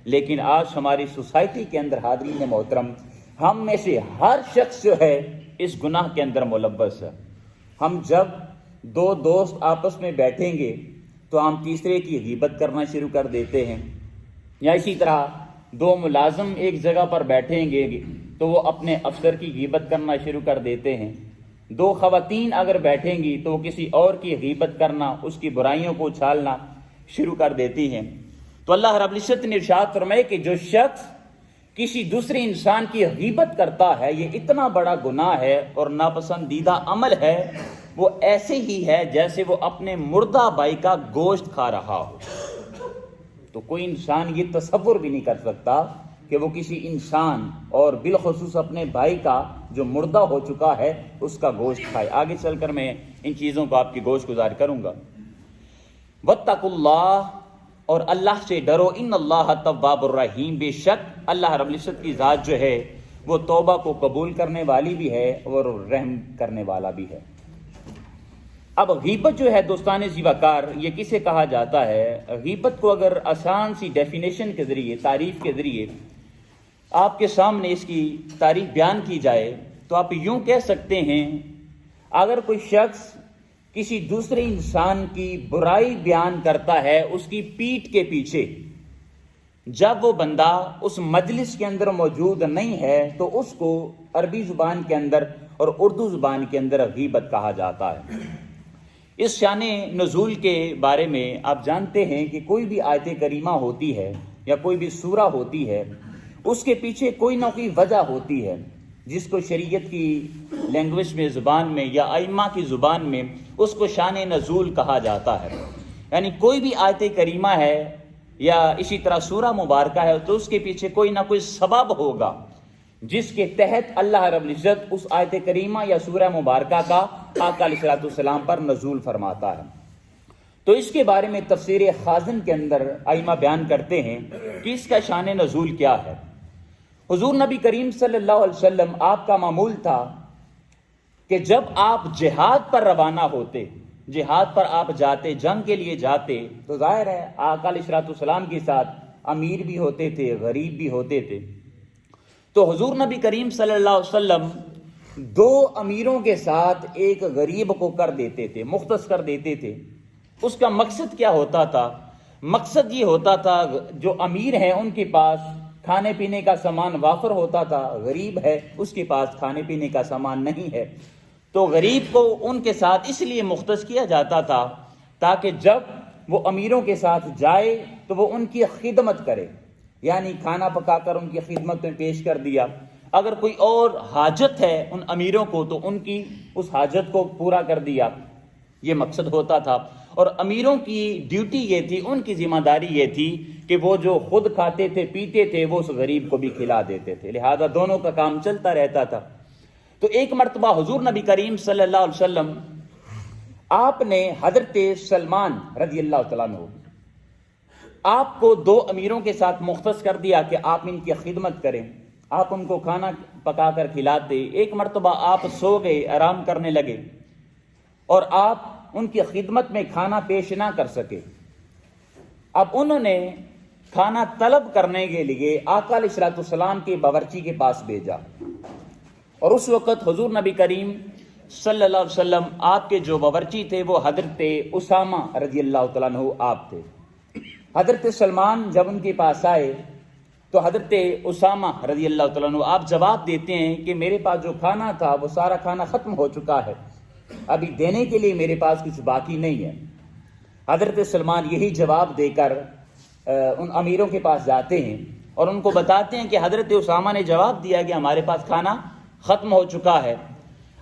لیکن آج ہماری سوسائٹی کے اندر حاضرین محترم ہم میں سے ہر شخص جو ہے اس گناہ کے اندر ملوث ہے۔ ہم جب دو دوست آپس میں بیٹھیں گے تو ہم تیسرے کی غیبت کرنا شروع کر دیتے ہیں، یا اسی طرح دو ملازم ایک جگہ پر بیٹھیں گے تو وہ اپنے افسر کی غیبت کرنا شروع کر دیتے ہیں۔ دو خواتین اگر بیٹھیں گی تو وہ کسی اور کی غیبت کرنا، اس کی برائیوں کو اچھالنا شروع کر دیتی ہیں۔ تو اللہ رب العزت نے ارشاد فرمائے کہ جو شخص کسی دوسرے انسان کی غیبت کرتا ہے یہ اتنا بڑا گناہ ہے اور ناپسندیدہ عمل ہے، وہ ایسے ہی ہے جیسے وہ اپنے مردہ بھائی کا گوشت کھا رہا ہو۔ تو کوئی انسان یہ تصور بھی نہیں کر سکتا کہ وہ کسی انسان اور بالخصوص اپنے بھائی کا جو مردہ ہو چکا ہے اس کا گوشت کھائے۔ آگے چل کر میں ان چیزوں کو آپ کی گوش گزار کروں گا۔ واتقوا اللہ، اور اللہ سے ڈرو، ان اللہ تواب الرحیم، بے شک اللہ رب العزت کی ذات جو ہے وہ توبہ کو قبول کرنے والی بھی ہے اور رحم کرنے والا بھی ہے۔ اب غیبت جو ہے دوستان زیوکار یہ کسے کہا جاتا ہے؟ غیبت کو اگر آسان سی ڈیفینیشن کے ذریعے، تعریف کے ذریعے آپ کے سامنے اس کی تعریف بیان کی جائے تو آپ یوں کہہ سکتے ہیں، اگر کوئی شخص کسی دوسرے انسان کی برائی بیان کرتا ہے اس کی پیٹھ کے پیچھے، جب وہ بندہ اس مجلس کے اندر موجود نہیں ہے تو اس کو عربی زبان کے اندر اور اردو زبان کے اندر غیبت کہا جاتا ہے۔ اس شان نزول کے بارے میں آپ جانتے ہیں کہ کوئی بھی آیت کریمہ ہوتی ہے یا کوئی بھی سورہ ہوتی ہے اس کے پیچھے کوئی نہ کوئی وجہ ہوتی ہے جس کو شریعت کی لینگویج میں، زبان میں یا ائمہ کی زبان میں اس کو شان نزول کہا جاتا ہے۔ یعنی کوئی بھی آیت کریمہ ہے یا اسی طرح سورہ مبارکہ ہے تو اس کے پیچھے کوئی نہ کوئی سبب ہوگا جس کے تحت اللہ رب العزت اس آیت کریمہ یا سورہ مبارکہ کا آقا علیہ السلام پر نزول فرماتا ہے۔ تو اس کے بارے میں تفسیر خازن کے اندر ائمہ بیان کرتے ہیں کہ اس کا شان نزول کیا ہے۔ حضور نبی کریم صلی اللہ علیہ وسلم آپ کا معمول تھا کہ جب آپ جہاد پر روانہ ہوتے، جہاد پر آپ جاتے، جنگ کے لیے جاتے، تو ظاہر ہے آقا علیہ السلام کے ساتھ امیر بھی ہوتے تھے، غریب بھی ہوتے تھے۔ تو حضور نبی کریم صلی اللہ علیہ وسلم دو امیروں کے ساتھ ایک غریب کو کر دیتے تھے، مختص کر دیتے تھے۔ اس کا مقصد کیا ہوتا تھا؟ مقصد یہ ہوتا تھا جو امیر ہیں ان کے پاس کھانے پینے کا سامان وافر ہوتا تھا، غریب ہے اس کے پاس کھانے پینے کا سامان نہیں ہے، تو غریب کو ان کے ساتھ اس لیے مختص کیا جاتا تھا تاکہ جب وہ امیروں کے ساتھ جائے تو وہ ان کی خدمت کرے، یعنی کھانا پکا کر ان کی خدمت میں پیش کر دیا۔ اگر کوئی اور حاجت ہے ان امیروں کو تو ان کی اس حاجت کو پورا کر دیا، یہ مقصد ہوتا تھا۔ اور امیروں کی ڈیوٹی یہ تھی، ان کی ذمہ داری یہ تھی کہ وہ جو خود کھاتے تھے پیتے تھے وہ اس غریب کو بھی کھلا دیتے تھے، لہذا دونوں کا کام چلتا رہتا تھا۔ تو ایک مرتبہ حضور نبی کریم صلی اللہ علیہ وسلم آپ نے حضرت سلمان رضی اللہ تعالیٰ عنہ آپ کو دو امیروں کے ساتھ مختص کر دیا کہ آپ ان کی خدمت کریں، آپ ان کو کھانا پکا کر کھلاتے۔ ایک مرتبہ آپ سو گئے، آرام کرنے لگے اور آپ ان کی خدمت میں کھانا پیش نہ کر سکے۔ اب انہوں نے کھانا طلب کرنے کے لیے آقا علیہ السلام کے باورچی کے پاس بھیجا، اور اس وقت حضور نبی کریم صلی اللہ علیہ وسلم آپ کے جو باورچی تھے وہ حضرت اسامہ رضی اللہ تعالیٰ عنہ آپ تھے۔ حضرت سلمان جب ان کے پاس آئے تو حضرت اسامہ رضی اللہ تعالیٰ عنہ آپ جواب دیتے ہیں کہ میرے پاس جو کھانا تھا وہ سارا کھانا ختم ہو چکا ہے، ابھی دینے کے لیے میرے پاس کچھ باقی نہیں ہے۔ حضرت سلمان یہی جواب دے کر ان امیروں کے پاس جاتے ہیں اور ان کو بتاتے ہیں کہ حضرت اسامہ نے جواب دیا کہ ہمارے پاس کھانا ختم ہو چکا ہے۔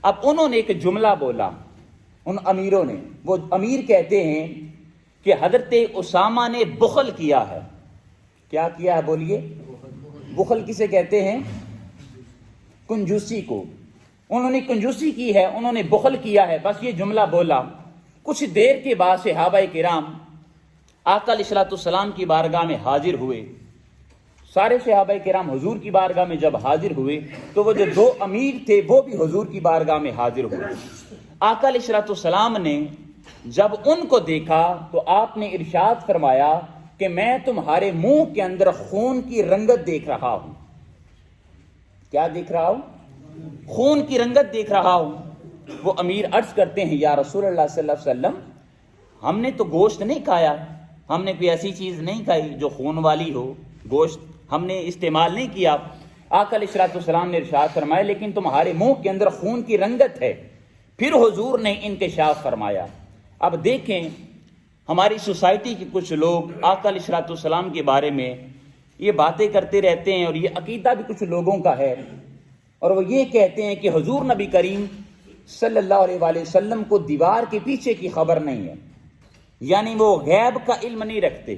اب انہوں نے ایک جملہ بولا، ان امیروں نے، وہ امیر کہتے ہیں کہ حضرت اسامہ نے بخل کیا ہے۔ کیا کیا ہے بولیے؟ بخل کسے کہتے ہیں؟ کنجوسی کو۔ انہوں نے کنجوسی کی ہے، انہوں نے بخل کیا ہے، بس یہ جملہ بولا۔ کچھ دیر کے بعد صحابہ کرام آقا علیہ السلام کی بارگاہ میں حاضر ہوئے۔ سارے صحابہ کرام حضور کی بارگاہ میں جب حاضر ہوئے تو وہ جو دو امیر تھے وہ بھی حضور کی بارگاہ میں حاضر ہوئے۔ آقا علیہ السلام نے جب ان کو دیکھا تو آپ نے ارشاد فرمایا کہ میں تمہارے منہ کے اندر خون کی رنگت دیکھ رہا ہوں۔ کیا دیکھ رہا ہوں؟ خون کی رنگت دیکھ رہا ہوں۔ وہ امیر عرض کرتے ہیں یا رسول اللہ صلی اللہ علیہ وسلم، ہم نے تو گوشت نہیں کھایا، ہم نے کوئی ایسی چیز نہیں کھائی جو خون والی ہو، گوشت ہم نے استعمال نہیں کیا۔ آقا علیہ الصلوۃ والسلام نے ارشاد فرمایا لیکن تمہارے منہ کے اندر خون کی رنگت ہے۔ پھر حضور نے انکشاف فرمایا۔ اب دیکھیں ہماری سوسائٹی کے کچھ لوگ آقا علیہ الصلوۃ والسلام کے بارے میں یہ باتیں کرتے رہتے ہیں، اور یہ عقیدہ بھی کچھ لوگوں کا ہے، اور وہ یہ کہتے ہیں کہ حضور نبی کریم صلی اللہ علیہ وآلہ وسلم کو دیوار کے پیچھے کی خبر نہیں ہے، یعنی وہ غیب کا علم نہیں رکھتے،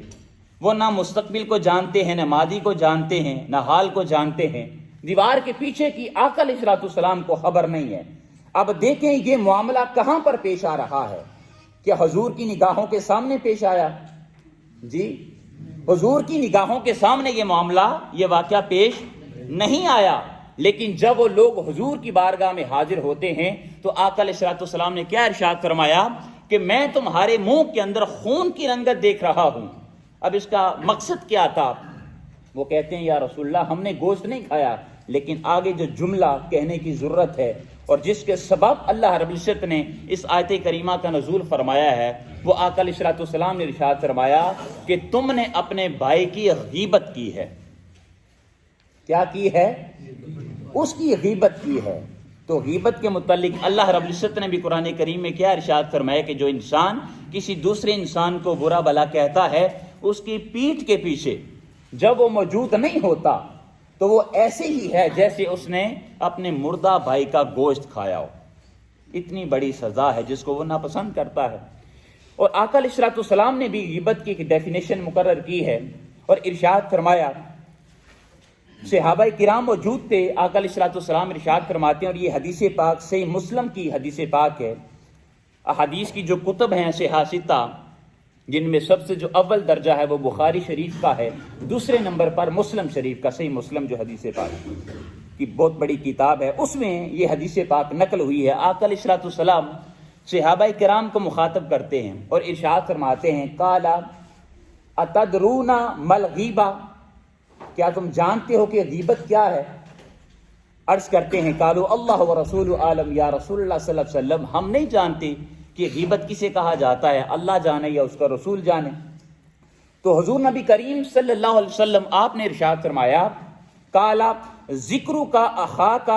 وہ نہ مستقبل کو جانتے ہیں، نہ ماضی کو جانتے ہیں، نہ حال کو جانتے ہیں۔ دیوار کے پیچھے کی آقا علیہ الصلوۃ والسلام کو خبر نہیں ہے۔ اب دیکھیں یہ معاملہ کہاں پر پیش آ رہا ہے؟ کہ حضور کی نگاہوں کے سامنے پیش آیا؟ جی، حضور کی نگاہوں کے سامنے یہ معاملہ، یہ واقعہ پیش نہیں آیا، لیکن جب وہ لوگ حضور کی بارگاہ میں حاضر ہوتے ہیں تو آقا علیہ الصلوۃ والسلام نے کیا ارشاد فرمایا کہ میں تمہارے منہ کے اندر خون کی رنگت دیکھ رہا ہوں۔ اب اس کا مقصد کیا تھا؟ وہ کہتے ہیں یا رسول اللہ ہم نے گوشت نہیں کھایا، لیکن آگے جو جملہ کہنے کی ضرورت ہے اور جس کے سبب اللہ رب العزت نے اس آیت کریمہ کا نزول فرمایا ہے، وہ آقا علیہ الصلوۃ والسلام نے ارشاد فرمایا کہ تم نے اپنے بھائی کی غیبت کی ہے۔ کیا کی ہے؟ اس کی غیبت کی ہے۔ تو غیبت کے متعلق اللہ رب العزت نے بھی قرآن کریم میں کیا ارشاد فرمایا کہ جو انسان کسی دوسرے انسان کو برا بھلا کہتا ہے اس کی پیٹھ کے پیچھے جب وہ موجود نہیں ہوتا تو وہ ایسے ہی ہے جیسے اس نے اپنے مردہ بھائی کا گوشت کھایا ہو۔ اتنی بڑی سزا ہے جس کو وہ ناپسند کرتا ہے۔ اور آقا علیہ الصلوۃ والسلام نے بھی غیبت کی ایک ڈیفینیشن مقرر کی ہے اور ارشاد فرمایا، صحابہ کرام موجود تھے، آقا علیہ الصلوۃ والسلام ارشاد فرماتے ہیں، اور یہ حدیث پاک صحیح مسلم کی حدیث پاک ہے۔ احادیث کی جو کتب ہیں صحیح ستہ، جن میں سب سے جو اول درجہ ہے وہ بخاری شریف کا ہے، دوسرے نمبر پر مسلم شریف کا صحیح مسلم جو حدیث پاک کی بہت بڑی کتاب ہے، اس میں یہ حدیث پاک نقل ہوئی ہے۔ آقا علیہ الصلوۃ والسلام صحابہ کرام کو مخاطب کرتے ہیں اور ارشاد فرماتے ہیں، قالا اتدرون مل غیبہ، کیا تم جانتے ہو کہ غیبت کیا ہے؟ عرض کرتے ہیں قالوا اللہ و رسول عالم، یا رسول اللہ صلی اللہ علیہ وسلم ہم نہیں جانتے کہ غیبت کسے کہا جاتا ہے، اللہ جانے یا اس کا رسول جانے۔ تو حضور نبی کریم صلی اللہ علیہ وسلم آپ نے ارشاد فرمایا، قالا ذکرک اخاک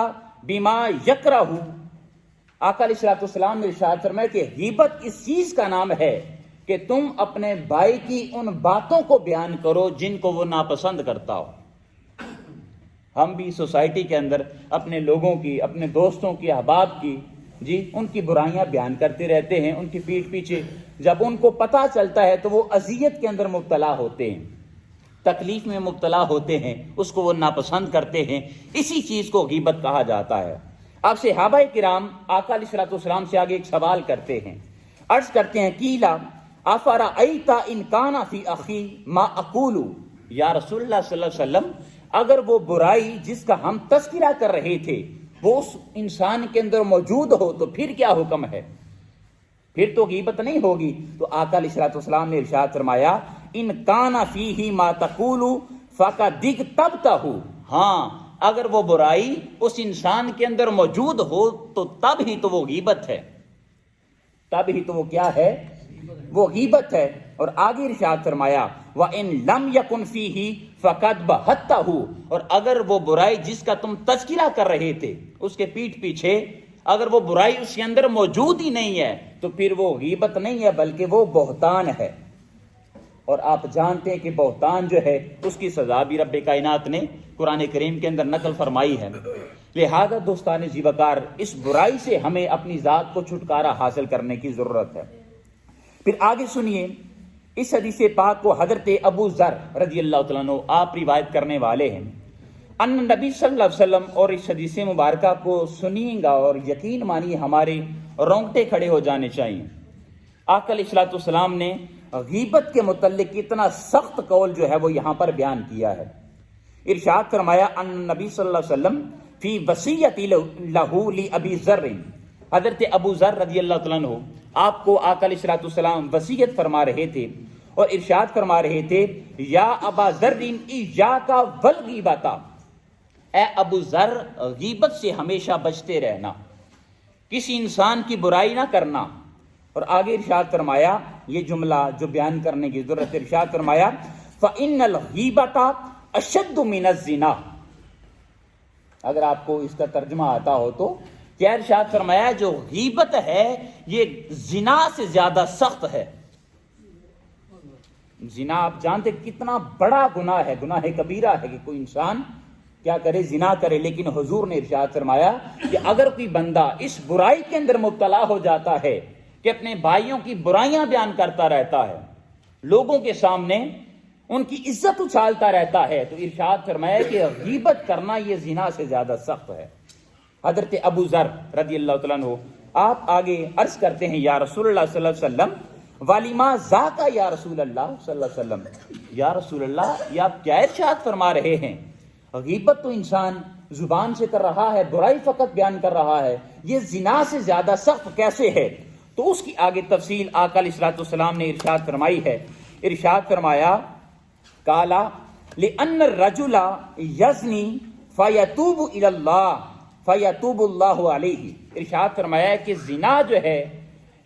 بما یکرہ، آقا علیہ الصلوۃ والسلام نے ارشاد فرمایا کہ غیبت اس چیز کا نام ہے کہ تم اپنے بھائی کی ان باتوں کو بیان کرو جن کو وہ ناپسند کرتا ہو۔ ہم بھی سوسائٹی کے اندر اپنے لوگوں کی، اپنے دوستوں کی، احباب کی، ان کی برائیاں بیان کرتے رہتے ہیں، ان کی پیٹھ پیچھے جب ان کو پتہ چلتا ہے تو وہ اذیت کے اندر مبتلا ہوتے ہیں، تکلیف میں مبتلا ہوتے ہیں، اس کو وہ ناپسند کرتے ہیں۔ اسی چیز کو غیبت کہا جاتا ہے۔ اب صحابہ کرام آقا علیہ الصلوۃ والسلام سے آگے ایک سوال کرتے ہیں، عرض کرتے ہیں، قیلا افرأیت ان کان فی اخی ما اقول، یا رسول اللہ صلی اللہ علیہ وسلم اگر وہ برائی جس کا ہم تذکرہ کر رہے تھے وہ اس انسان کے اندر موجود ہو تو پھر کیا حکم ہے؟ پھر تو غیبت نہیں ہوگی۔ تو آقا علیہ الصلوۃ والسلام نے ارشاد فرمایا، ان کان فیہ ما تقول فقد اغتبتہ، ہاں اگر وہ برائی اس انسان کے اندر موجود ہو تو تب ہی تو وہ غیبت ہے، تب ہی تو وہ کیا ہے؟ وہ غیبت ہے۔ اور آگے ارشاد فرمایا، وَإِن لَمْ يَكُنْ فِيهِ فَقَدْ بَهَتَّهُ، اور اگر وہ برائی جس کا تم تذکرہ کر رہے تھے اس کے پیٹھ پیچھے اگر وہ برائی اس کے اندر موجود ہی نہیں ہے تو پھر وہ غیبت نہیں ہے بلکہ وہ بہتان ہے۔ اور آپ جانتے ہیں کہ بہتان جو ہے اس کی سزا بھی رب کائنات نے قرآن کریم کے اندر نقل فرمائی ہے۔ لہذا دوستان ذی وقار اس برائی سے ہمیں اپنی ذات کو چھٹکارا حاصل کرنے کی ضرورت ہے۔ پھر آگے سنیے، اس حدیث پاک کو حضرت ابو ذر رضی اللہ تعالیٰ عنہ آپ روایت کرنے والے ہیں، ان نبی صلی اللہ علیہ وسلم، اور اس حدیث مبارکہ کو سنیے گا اور یقین مانیے ہمارے رونگٹے کھڑے ہو جانے چاہیے۔ آقا علیہ الصلوۃ والسلام نے غیبت کے متعلق اتنا سخت قول جو ہے وہ یہاں پر بیان کیا ہے۔ ارشاد فرمایا، ان نبی صلی اللہ علیہ وسلم فی وصیت لہ لابی ذر، حضرت ابو ذر رضی اللہ تعالیٰ عنہ آپ کو آقا علیہ الصلوۃ والسلام وصیت فرما رہے تھے، اور ارشاد فرما رہے تھے یا ابا ذر ایاک والغیبۃ، اے ابو ذر غیبت سے ہمیشہ بچتے رہنا، کسی انسان کی برائی نہ کرنا۔ اور آگے ارشاد فرمایا، یہ جملہ جو بیان کرنے کی ضرورت ہے، ارشاد فرمایا فَإِنَّ الْغِیبَةَ أَشَدُّ مِنَ الزِّنَا۔ اگر آپ کو اس کا ترجمہ آتا ہو تو کیا ارشاد فرمایا، جو غیبت ہے یہ زنا سے زیادہ سخت ہے۔ زنا آپ جانتے کتنا بڑا گناہ ہے، گناہ کبیرہ ہے کہ کوئی انسان کیا کرے، زنا کرے، لیکن حضور نے ارشاد فرمایا کہ اگر کوئی بندہ اس برائی کے اندر مبتلا ہو جاتا ہے کہ اپنے بھائیوں کی برائیاں بیان کرتا رہتا ہے، لوگوں کے سامنے ان کی عزت اچھالتا رہتا ہے، تو ارشاد فرمایا کہ غیبت کرنا یہ زنا سے زیادہ سخت ہے۔ حضرت ابو ذر رضی اللہ تعالیٰ عنہ آپ آگے عرض کرتے ہیں یا رسول اللہ صلی اللہ علیہ وسلم وَلِمَا ذَاكَ یا رسول اللہ صلی اللہ علیہ وسلم، یا رسول اللہ یہ آپ کیا ارشاد فرما رہے ہیں، غیبت تو انسان زبان سے کر رہا ہے، برائی فقط بیان کر رہا ہے، یہ زنا سے زیادہ سخت کیسے ہے؟ تو اس کی آگے تفصیل آقا علیہ الصلوۃ والسلام نے ارشاد فرمائی ہے۔ ارشاد فرمایا قالا لِأَنَّ الرَّجُلَ يَزْنِي فَيَتُوبُ إِلَى اللَّهِ فَيَتُوبُ اللَّهُ عَلَيْهِ۔ ارشاد فرمایا کہ زنا جو ہے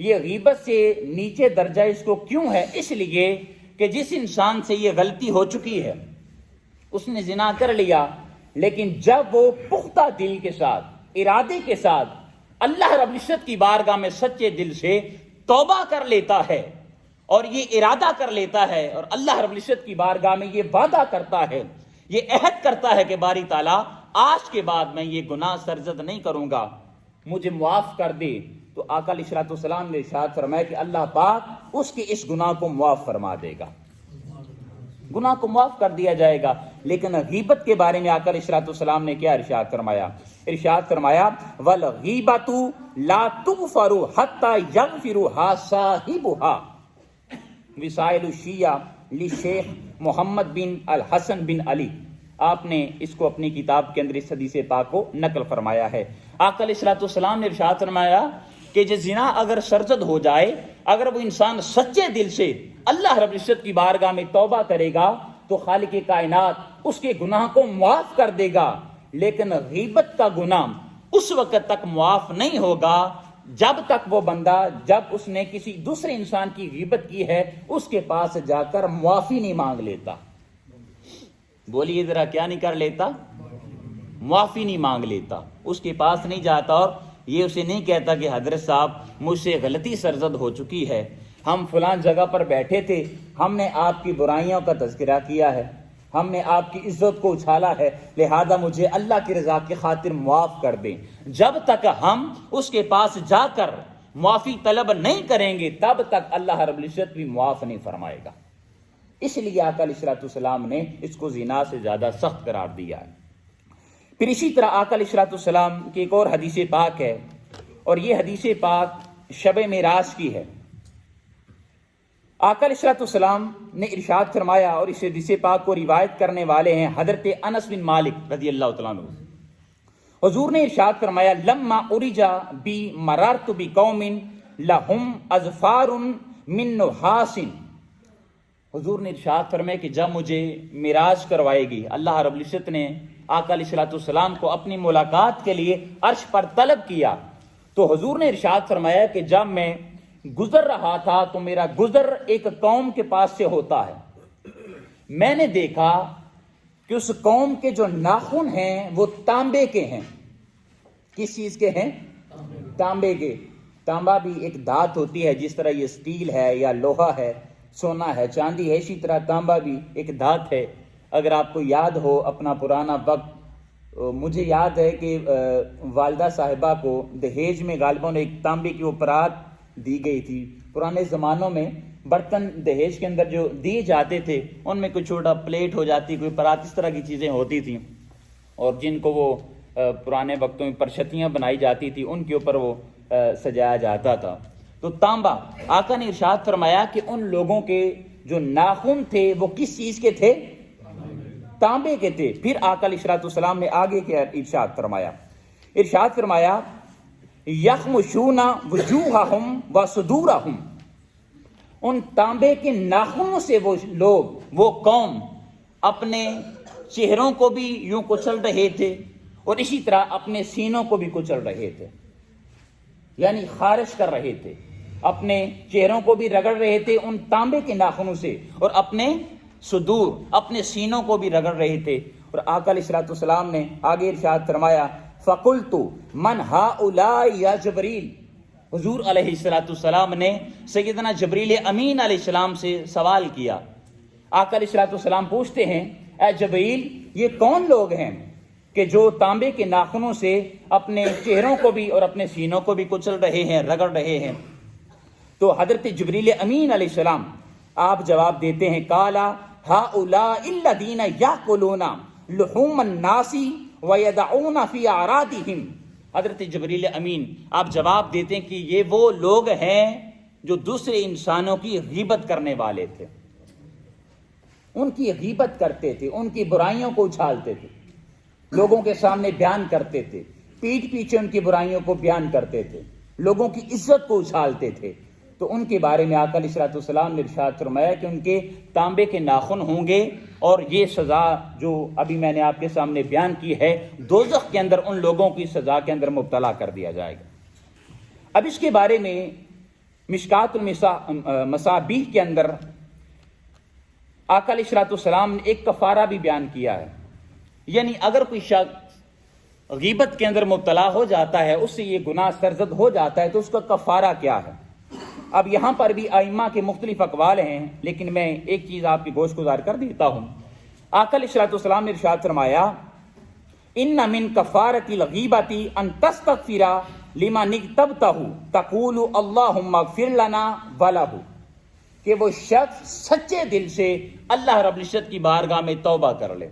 یہ غیبت سے نیچے درجہ اس کو کیوں ہے؟ اس لیے کہ جس انسان سے یہ غلطی ہو چکی ہے، اس نے زنا کر لیا، لیکن جب وہ پختہ دل کے ساتھ، ارادے کے ساتھ اللہ رب العزت کی بارگاہ میں سچے دل سے توبہ کر لیتا ہے اور یہ ارادہ کر لیتا ہے اور اللہ رب العزت کی بارگاہ میں یہ وعدہ کرتا ہے، یہ عہد کرتا ہے کہ باری تعالیٰ آج کے بعد میں یہ گناہ سرزد نہیں کروں گا، مجھے معاف کر دے، تو آقا علیہ الصلوۃ والسلام نے ارشاد فرمایا کہ اللہ پاک اس کے اس گناہ کو معاف فرما دے گا، گناہ کو معاف کر دیا جائے گا۔ لیکن غیبت کے بارے میں آقا علیہ الصلوۃ والسلام نے کیا ارشاد فرمایا؟ ارشاد فرمایا وَالْغِیبَةُ لَا تُغْفَرُ حَتَّى يَغْفِرُهَا صَاحِبُهَا۔ وسائل الشیعہ لشیخ محمد بن الحسن بن علی، آپ نے اس کو اپنی کتاب کے اندر اس حدیث پاک کو نقل فرمایا ہے۔ آقا علیہ الصلوۃ والسلام نے ارشاد فرمایا کہ جو زنا اگر سرزد ہو جائے، اگر وہ انسان سچے دل سے اللہ رب العزت کی بارگاہ میں توبہ کرے گا تو خالق کائنات اس کے گناہ کو معاف کر دے گا، لیکن غیبت کا گناہ اس وقت تک معاف نہیں ہوگا جب تک وہ بندہ، جب اس نے کسی دوسرے انسان کی غیبت کی ہے، اس کے پاس جا کر معافی نہیں مانگ لیتا۔ بولیے ذرا، کیا نہیں کر لیتا؟ معافی نہیں مانگ لیتا، اس کے پاس نہیں جاتا اور یہ اسے نہیں کہتا کہ حضرت صاحب مجھ سے غلطی سرزد ہو چکی ہے، ہم فلان جگہ پر بیٹھے تھے، ہم نے آپ کی برائیوں کا تذکرہ کیا ہے، ہم نے آپ کی عزت کو اچھالا ہے، لہذا مجھے اللہ کی رضا کی خاطر معاف کر دیں۔ جب تک ہم اس کے پاس جا کر معافی طلب نہیں کریں گے تب تک اللہ رب العزت بھی معاف نہیں فرمائے گا۔ اس لیے آقا علیہ الصلوۃ والسلام نے اس کو زنا سے زیادہ سخت قرار دیا ہے۔ پھر اسی طرح آقا علیہ الصلوۃ والسلام کی ایک اور حدیث پاک ہے، اور یہ حدیث پاک شب معراج کی ہے۔ آقا علیہ الصلوۃ والسلام نے ارشاد فرمایا، اور اس حدیث پاک کو روایت کرنے والے ہیں حضرت انس بن مالک رضی اللہ تعالیٰ عنہ۔ حضور نے ارشاد فرمایا لما ارجا بی مررت بقوم لہم اظفار من نحاس۔ حضور نے ارشاد فرمایا کہ جب مجھے معراج کروائے گی، اللہ رب العزت نے آقا علیہ الصلوۃ والسلام کو اپنی ملاقات کے لیے عرش پر طلب کیا، تو حضور نے ارشاد فرمایا کہ جب میں گزر رہا تھا تو میرا گزر ایک قوم کے پاس سے ہوتا ہے، میں نے دیکھا کہ اس قوم کے جو ناخن ہیں وہ تانبے کے ہیں۔ کس چیز کے ہیں؟ تانبے کے۔ تانبا بھی ایک دھات ہوتی ہے، جس طرح یہ سٹیل ہے یا لوہا ہے، سونا ہے، چاندی ہے، اسی طرح تانبا بھی ایک دھات ہے۔ اگر آپ کو یاد ہو اپنا پرانا وقت، مجھے یاد ہے کہ والدہ صاحبہ کو دہیج میں غالباً ایک تانبے کی وہ پرات دی گئی تھی۔ پرانے زمانوں میں برتن دہیج کے اندر جو دیے جاتے تھے ان میں کوئی چھوٹا پلیٹ ہو جاتی، کوئی پرات، اس طرح کی چیزیں ہوتی تھیں، اور جن کو وہ پرانے وقتوں میں پرچتیاں بنائی جاتی تھی ان کے اوپر وہ سجایا جاتا تھا۔ تو تانبا، آقا نے ارشاد فرمایا کہ ان لوگوں کے جو ناخن تھے وہ کس چیز کے تھے؟ تانبے کے تھے۔ پھر آقا علیہ الصلوۃ والسلام نے آگے کیا ارشاد فرمایا؟ ارشاد فرمایا یخمشون وجوہہم وصدورہم، ان تانبے کے ناخنوں سے وہ لوگ، وہ قوم اپنے چہروں کو بھی یوں کچل رہے تھے اور اسی طرح اپنے سینوں کو بھی کچل رہے تھے، یعنی خارش کر رہے تھے، اپنے چہروں کو بھی رگڑ رہے تھے ان تانبے کے ناخنوں سے، اور اپنے صدور، اپنے سینوں کو بھی رگڑ رہے تھے۔ اور آقا علیہ الصلوۃ والسلام نے آگے ارشاد فرمایا فَقُلْتُ مَنْ هَؤُلَاءِ يَا جبریل، حضور علیہ الصلوۃ والسلام نے سیدنا جبریل امین علیہ السلام سے سوال کیا۔ آقا علیہ الصلوۃ والسلام پوچھتے ہیں اے جبریل، یہ کون لوگ ہیں کہ جو تانبے کے ناخنوں سے اپنے چہروں کو بھی اور اپنے سینوں کو بھی کچل رہے ہیں، رگڑ رہے ہیں؟ تو حضرت جبریل امین علیہ السلام آپ جواب دیتے ہیں قالا هؤلاء الذین یاکلون لحوم الناس ویدعون فی اعراضهم۔ حضرت جبریل امین آپ جواب دیتے ہیں کہ یہ وہ لوگ ہیں جو دوسرے انسانوں کی غیبت کرنے والے تھے، ان کی غیبت کرتے تھے، ان کی برائیوں کو اچھالتے تھے، لوگوں کے سامنے بیان کرتے تھے، پیٹھ پیچھے ان کی برائیوں کو بیان کرتے تھے، لوگوں کی عزت کو اچھالتے تھے۔ تو ان کے بارے میں آقا علیہ الصلوۃ والسلام نے ارشاد فرمایا کہ ان کے تانبے کے ناخن ہوں گے، اور یہ سزا جو ابھی میں نے آپ کے سامنے بیان کی ہے، دوزخ کے اندر ان لوگوں کی سزا کے اندر مبتلا کر دیا جائے گا۔ اب اس کے بارے میں مشکات المصابیح کے اندر آقا علیہ الصلوۃ والسلام نے ایک کفارہ بھی بیان کیا ہے، یعنی اگر کوئی شخص غیبت کے اندر مبتلا ہو جاتا ہے، اس سے یہ گناہ سرزد ہو جاتا ہے، تو اس کا کفارہ کیا ہے؟ اب یہاں پر بھی ائمہ کے مختلف اقوال ہیں، لیکن میں ایک چیز آپ کی گوش گزار کر دیتا ہوں۔ آقا علیہ الصلوۃ والسلام نے ارشاد فرمایا ان من کفارۃ الغیبۃ ان تستغفر لمن اغتبتہ تقول اللہم اغفر لنا ولہ، کہ وہ شخص سچے دل سے اللہ رب العزت کی بارگاہ میں توبہ کر لے،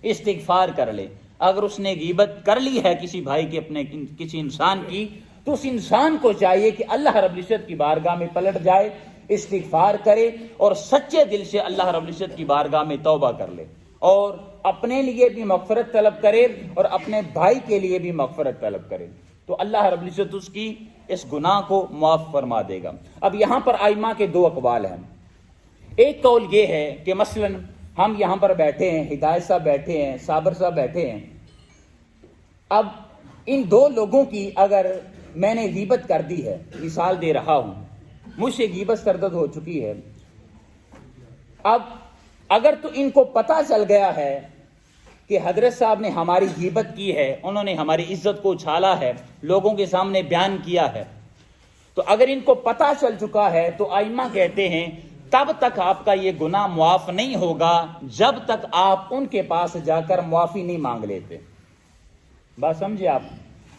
استغفار کر لے۔ اگر اس نے غیبت کر لی ہے کسی بھائی کے، اپنے کسی انسان کی، تو اس انسان کو چاہیے کہ اللہ رب العزت کی بارگاہ میں پلٹ جائے، استغفار کرے اور سچے دل سے اللہ رب العزت کی بارگاہ میں توبہ کر لے، اور اپنے لیے بھی مغفرت طلب کرے اور اپنے بھائی کے لیے بھی مغفرت طلب کرے، تو اللہ رب العزت اس کی اس گناہ کو معاف فرما دے گا۔ اب یہاں پر ائمہ کے دو اقوال ہیں۔ ایک قول یہ ہے کہ مثلا ہم یہاں پر بیٹھے ہیں، ہدایت صاحب بیٹھے ہیں، صابر صاحب بیٹھے ہیں، اب ان دو لوگوں کی اگر میں نے غیبت کر دی ہے، مثال دے رہا ہوں، مجھ سے غیبت سرزد ہو چکی ہے، اب اگر تو ان کو پتہ چل گیا ہے کہ حضرت صاحب نے ہماری غیبت کی ہے، انہوں نے ہماری عزت کو اچھالا ہے، لوگوں کے سامنے بیان کیا ہے، تو اگر ان کو پتہ چل چکا ہے تو ائمہ کہتے ہیں تب تک آپ کا یہ گناہ معاف نہیں ہوگا جب تک آپ ان کے پاس جا کر معافی نہیں مانگ لیتے۔ بات سمجھے آپ؟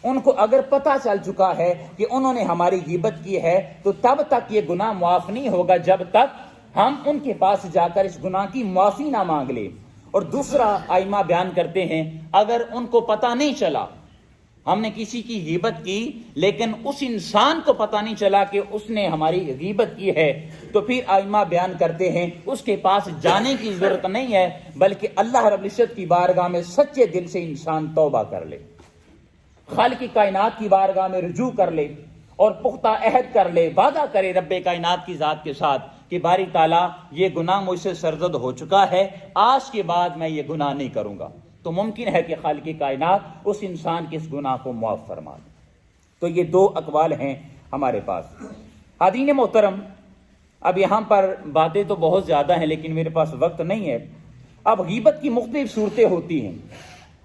ان کو اگر پتہ چل چکا ہے کہ انہوں نے ہماری غیبت کی ہے تو تب تک یہ گناہ معاف نہیں ہوگا جب تک ہم ان کے پاس جا کر اس گناہ کی معافی نہ مانگ لیں۔ اور دوسرا ائمہ بیان کرتے ہیں اگر ان کو پتہ نہیں چلا ہم نے کسی کی غیبت کی، لیکن اس انسان کو پتہ نہیں چلا کہ اس نے ہماری غیبت کی ہے، تو پھر ائمہ بیان کرتے ہیں اس کے پاس جانے کی ضرورت نہیں ہے، بلکہ اللہ رب العزت کی بارگاہ میں سچے دل سے انسان توبہ کر لے، خالق کائنات کی بارگاہ میں رجوع کر لے اور پختہ عہد کر لے، وعدہ کرے رب کائنات کی ذات کے ساتھ کہ باری تعالیٰ یہ گناہ مجھ سے سرزد ہو چکا ہے، آج کے بعد میں یہ گناہ نہیں کروں گا، تو ممکن ہے کہ خالق کائنات اس انسان کے اس گناہ کو معاف فرما دے۔ تو یہ دو اقوال ہیں ہمارے پاس۔ حاضرین محترم، اب یہاں پر باتیں تو بہت زیادہ ہیں لیکن میرے پاس وقت نہیں ہے۔ اب غیبت کی مختلف صورتیں ہوتی ہیں،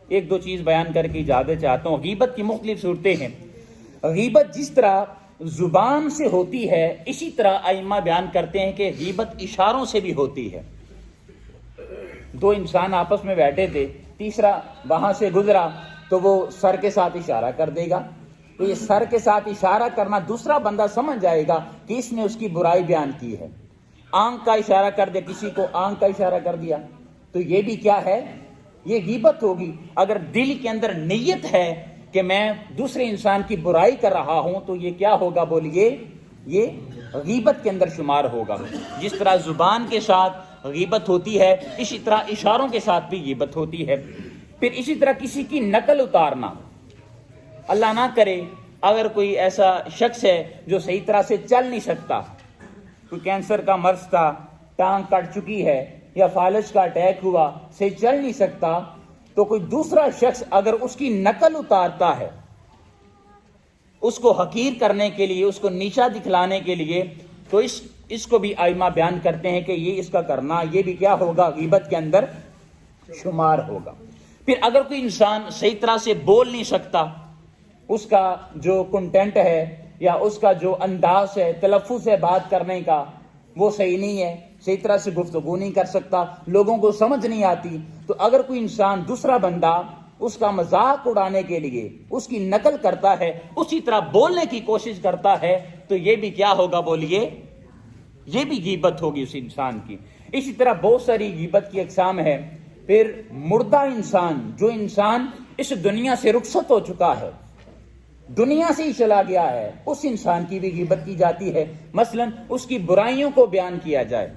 ایک دو چیز بیان کر کے اجازت چاہتا ہوں۔ غیبت کی مختلف صورتیں ہیں۔ غیبت جس طرح زبان سے ہوتی ہے، اسی طرح ائمہ بیان کرتے ہیں کہ غیبت اشاروں سے بھی ہوتی ہے۔ دو انسان آپس میں بیٹھے تھے، تیسرا وہاں سے گزرا تو وہ سر کے ساتھ اشارہ کر دے گا، تو یہ سر کے ساتھ اشارہ کرنا دوسرا بندہ سمجھ جائے گا کہ اس نے اس کی برائی بیان کی ہے۔ آنکھ کا اشارہ کر دے، کسی کو آنکھ کا اشارہ کر دیا، تو یہ بھی کیا ہے؟ یہ غیبت ہوگی۔ اگر دل کے اندر نیت ہے کہ میں دوسرے انسان کی برائی کر رہا ہوں تو یہ کیا ہوگا؟ بولیے، یہ غیبت کے اندر شمار ہوگا۔ جس طرح زبان کے ساتھ غیبت ہوتی ہے، اسی طرح اشاروں کے ساتھ بھی غیبت ہوتی ہے۔ پھر اسی طرح کسی کی نقل اتارنا، اللہ نہ کرے اگر کوئی ایسا شخص ہے جو صحیح طرح سے چل نہیں سکتا، کوئی کینسر کا مرض تھا، ٹانگ کٹ چکی ہے، یا فالج کا اٹیک ہوا، سے چل نہیں سکتا، تو کوئی دوسرا شخص اگر اس کی نقل اتارتا ہے اس کو حقیر کرنے کے لیے، اس کو نیچا دکھلانے کے لیے، تو اس کو بھی ائمہ بیان کرتے ہیں کہ یہ اس کا کرنا، یہ بھی کیا ہوگا، غیبت کے اندر شمار ہوگا۔ پھر اگر کوئی انسان صحیح طرح سے بول نہیں سکتا، اس کا جو کنٹینٹ ہے یا اس کا جو انداز ہے، تلفظ ہے بات کرنے کا، وہ صحیح نہیں ہے، صحیح طرح سے گفتگو نہیں کر سکتا، لوگوں کو سمجھ نہیں آتی، تو اگر کوئی انسان دوسرا بندہ اس کا مذاق اڑانے کے لیے اس کی نقل کرتا ہے، اسی طرح بولنے کی کوشش کرتا ہے، تو یہ بھی کیا ہوگا، بولیے، یہ بھی غیبت ہوگی اس انسان کی۔ اسی طرح بہت ساری غیبت کی اقسام ہے۔ پھر مردہ انسان، جو انسان اس دنیا سے رخصت ہو چکا ہے، دنیا سے ہی چلا گیا ہے، اس انسان کی بھی غیبت کی جاتی ہے۔ مثلا اس کی برائیوں کو بیان کیا جائے،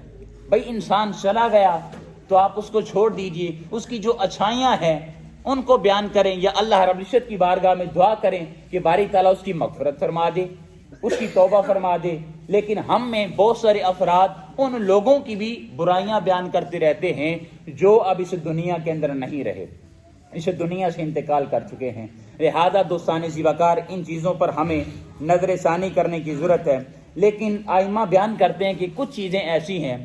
بھئی انسان چلا گیا تو آپ اس کو چھوڑ دیجئے، اس کی جو اچھائیاں ہیں ان کو بیان کریں، یا اللہ رب العزت کی بارگاہ میں دعا کریں کہ باری تعالیٰ اس کی مغفرت فرما دے، اس کی توبہ فرما دے۔ لیکن ہم میں بہت سارے افراد ان لوگوں کی بھی برائیاں بیان کرتے رہتے ہیں جو اب اس دنیا کے اندر نہیں رہے، اس دنیا سے انتقال کر چکے ہیں۔ لہذا دوستان زیوکار، ان چیزوں پر ہمیں نظر ثانی کرنے کی ضرورت ہے۔ لیکن ائمہ بیان کرتے ہیں کہ کچھ چیزیں ایسی ہیں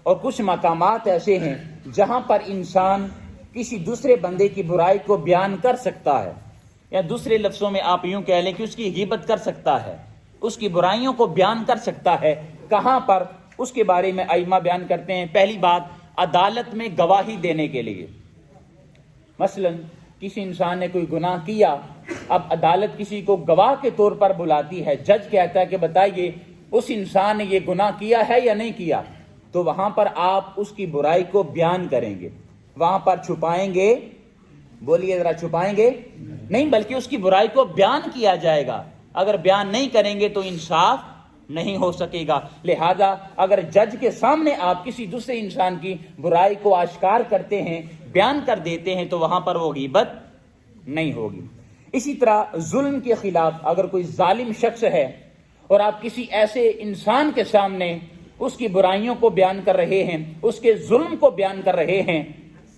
اور کچھ مقامات ایسے ہیں جہاں پر انسان کسی دوسرے بندے کی برائی کو بیان کر سکتا ہے، یا دوسرے لفظوں میں آپ یوں کہہ لیں کہ اس کی غیبت کر سکتا ہے، اس کی برائیوں کو بیان کر سکتا ہے۔ کہاں پر، اس کے بارے میں ائمہ بیان کرتے ہیں۔ پہلی بات، عدالت میں گواہی دینے کے لیے۔ مثلا کسی انسان نے کوئی گناہ کیا، اب عدالت کسی کو گواہ کے طور پر بلاتی ہے، جج کہتا ہے کہ بتائیے اس انسان نے یہ گناہ کیا ہے یا نہیں کیا، تو وہاں پر آپ اس کی برائی کو بیان کریں گے، وہاں پر چھپائیں گے، بولیے ذرا، چھپائیں گے نہیں، بلکہ اس کی برائی کو بیان کیا جائے گا۔ اگر بیان نہیں کریں گے تو انصاف نہیں ہو سکے گا۔ لہذا اگر جج کے سامنے آپ کسی دوسرے انسان کی برائی کو آشکار کرتے ہیں، بیان کر دیتے ہیں، تو وہاں پر وہ غیبت نہیں ہوگی۔ اسی طرح ظلم کے خلاف، اگر کوئی ظالم شخص ہے اور آپ کسی ایسے انسان کے سامنے اس کی برائیوں کو بیان کر رہے ہیں، اس کے ظلم کو بیان کر رہے ہیں،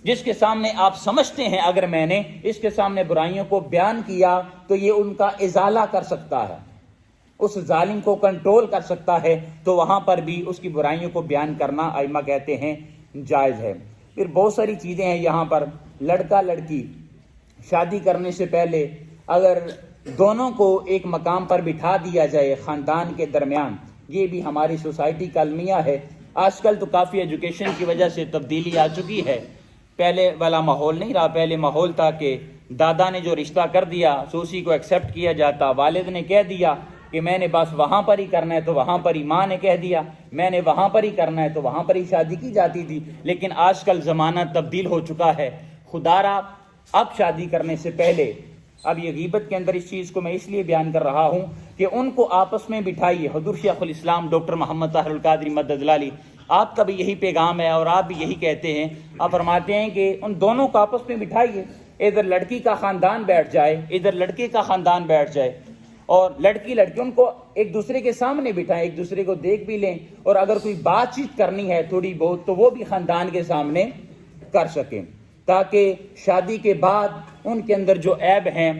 جس کے سامنے آپ سمجھتے ہیں اگر میں نے اس کے سامنے برائیوں کو بیان کیا تو یہ ان کا ازالہ کر سکتا ہے، اس ظالم کو کنٹرول کر سکتا ہے، تو وہاں پر بھی اس کی برائیوں کو بیان کرنا ائمہ کہتے ہیں جائز ہے۔ پھر بہت ساری چیزیں ہیں یہاں پر۔ لڑکا لڑکی شادی کرنے سے پہلے اگر دونوں کو ایک مقام پر بٹھا دیا جائے خاندان کے درمیان، یہ بھی ہماری سوسائٹی کا المیہ ہے۔ آج کل تو کافی ایجوکیشن کی وجہ سے تبدیلی آ چکی ہے، پہلے والا ماحول نہیں رہا۔ پہلے ماحول تھا کہ دادا نے جو رشتہ کر دیا سو اسی کو ایکسیپٹ کیا جاتا، والد نے کہہ دیا کہ میں نے بس وہاں پر ہی کرنا ہے تو وہاں پر ہی، ماں نے کہہ دیا میں نے وہاں پر ہی کرنا ہے تو وہاں پر ہی شادی کی جاتی تھی۔ لیکن آج کل زمانہ تبدیل ہو چکا ہے، خدا را اب شادی کرنے سے پہلے، اب یہ غیبت کے اندر اس چیز کو میں اس لیے بیان کر رہا ہوں کہ ان کو آپس میں بٹھائیے۔ حضور شیخ الاسلام ڈاکٹر محمد طاہر القادری مدد اللہ علیہ، آپ کا بھی یہی پیغام ہے اور آپ بھی یہی کہتے ہیں، آپ فرماتے ہیں کہ ان دونوں کو آپس میں بٹھائیے، ادھر لڑکی کا خاندان بیٹھ جائے، ادھر لڑکے کا خاندان بیٹھ جائے، اور لڑکی ان کو ایک دوسرے کے سامنے بٹھائیں، ایک دوسرے کو دیکھ بھی لیں، اور اگر کوئی بات چیت کرنی ہے تھوڑی بہت تو وہ بھی خاندان کے سامنے کر سکیں، تاکہ شادی کے بعد ان کے اندر جو عیب ہیں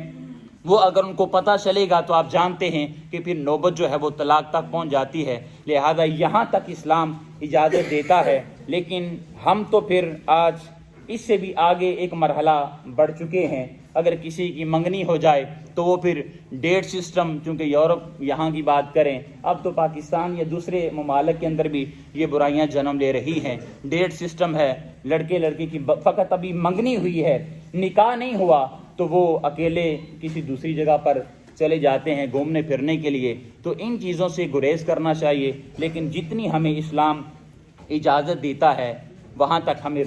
وہ اگر ان کو پتہ چلے گا تو آپ جانتے ہیں کہ پھر نوبت جو ہے وہ طلاق تک پہنچ جاتی ہے۔ لہذا یہاں تک اسلام اجازت دیتا ہے، لیکن ہم تو پھر آج اس سے بھی آگے ایک مرحلہ بڑھ چکے ہیں۔ اگر کسی کی منگنی ہو جائے تو وہ پھر ڈیٹ سسٹم، چونکہ یورپ یہاں کی بات کریں، اب تو پاکستان یا دوسرے ممالک کے اندر بھی یہ برائیاں جنم لے رہی ہیں۔ ڈیٹ سسٹم ہے، لڑکے لڑکی کی فقط ابھی منگنی ہوئی ہے، نکاح نہیں ہوا تو وہ اکیلے کسی دوسری جگہ پر چلے جاتے ہیں گھومنے پھرنے کے لیے۔ تو ان چیزوں سے گریز کرنا چاہیے، لیکن جتنی ہمیں اسلام اجازت دیتا ہے وہاں تک ہمیں